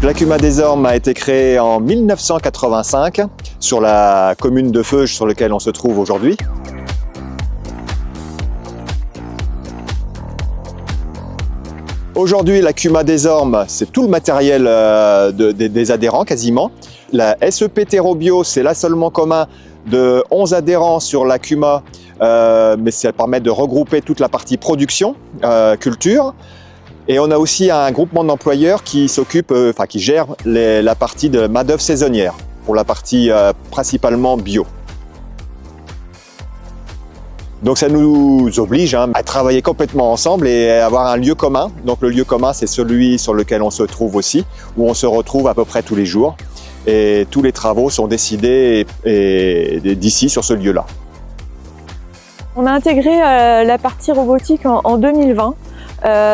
la CUMA des Ormes a été créée en 1985 sur la commune de Feuges sur laquelle on se trouve aujourd'hui. Aujourd'hui, la CUMA des Ormes, c'est tout le matériel des adhérents quasiment. La SEP Terrobio, c'est l'assolement commun de 11 adhérents sur la CUMA, mais ça permet de regrouper toute la partie production, culture. Et on a aussi un groupement d'employeurs qui s'occupe, qui gère la partie de main-d'œuvre saisonnière, pour la partie principalement bio. Donc ça nous oblige à travailler complètement ensemble et à avoir un lieu commun. Donc le lieu commun, c'est celui sur lequel on se trouve aussi, où on se retrouve à peu près tous les jours. Et tous les travaux sont décidés d'ici, sur ce lieu-là. On a intégré la partie robotique en 2020.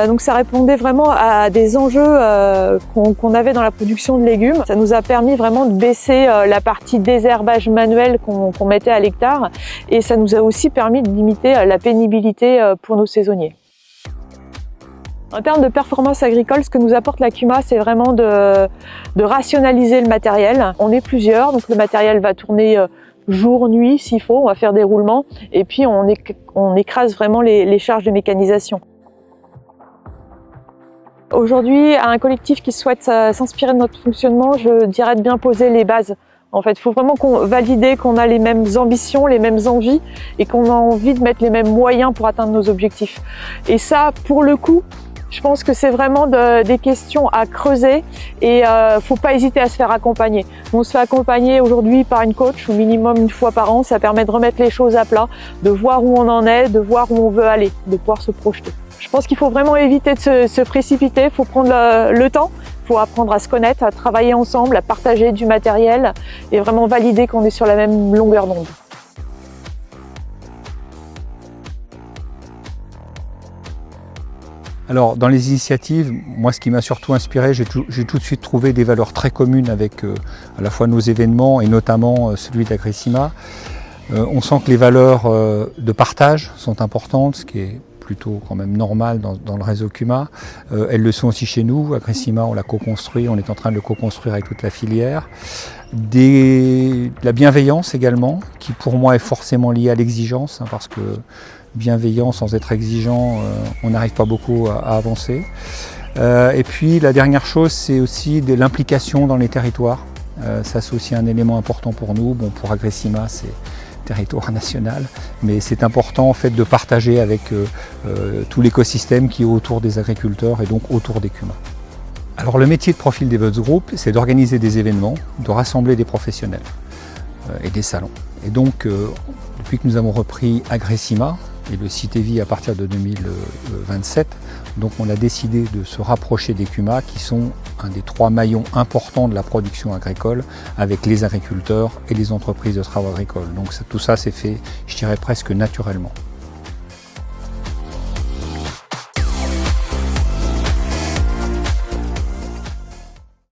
Donc ça répondait vraiment à des enjeux qu'on avait dans la production de légumes. Ça nous a permis vraiment de baisser la partie désherbage manuel qu'on mettait à l'hectare, et ça nous a aussi permis de limiter la pénibilité pour nos saisonniers. En termes de performance agricole, ce que nous apporte la CUMA, c'est vraiment de rationaliser le matériel. On est plusieurs, donc le matériel va tourner jour, nuit s'il faut, on va faire des roulements, et puis on écrase vraiment les charges de mécanisation. Aujourd'hui, à un collectif qui souhaite s'inspirer de notre fonctionnement, je dirais de bien poser les bases. En fait, il faut vraiment valider qu'on a les mêmes ambitions, les mêmes envies, et qu'on a envie de mettre les mêmes moyens pour atteindre nos objectifs. Et ça, pour le coup, je pense que c'est vraiment des questions à creuser, et faut pas hésiter à se faire accompagner. On se fait accompagner aujourd'hui par une coach, au minimum une fois par an. Ça permet de remettre les choses à plat, de voir où on en est, de voir où on veut aller, de pouvoir se projeter. Je pense qu'il faut vraiment éviter de se précipiter, il faut prendre le temps, il faut apprendre à se connaître, à travailler ensemble, à partager du matériel et vraiment valider qu'on est sur la même longueur d'onde. Alors, dans les initiatives, moi, ce qui m'a surtout inspiré, j'ai tout de suite trouvé des valeurs très communes avec à la fois nos événements et notamment celui d'Agressima. On sent que les valeurs de partage sont importantes, ce qui est plutôt quand même normal dans le réseau CUMA. Elles le sont aussi chez nous. Agressima, on l'a co-construit, on est en train de le co-construire avec toute la filière. De la bienveillance également, qui pour moi est forcément liée à l'exigence, parce que bienveillant sans être exigeant, on n'arrive pas beaucoup à avancer. Et puis la dernière chose, c'est aussi de l'implication dans les territoires. Ça, c'est aussi un élément important pour nous. Bon, pour Agressima, c'est territoire national, mais c'est important en fait de partager avec tout l'écosystème qui est autour des agriculteurs et donc autour des CUMA. Alors le métier de Profil Devotes Group, c'est d'organiser des événements, de rassembler des professionnels et des salons. Et donc depuis que nous avons repris Agressima et le site EVI à partir de 2027, donc on a décidé de se rapprocher des CUMA qui sont un des 3 maillons importants de la production agricole avec les agriculteurs et les entreprises de travaux agricoles. Donc tout ça s'est fait, je dirais presque naturellement.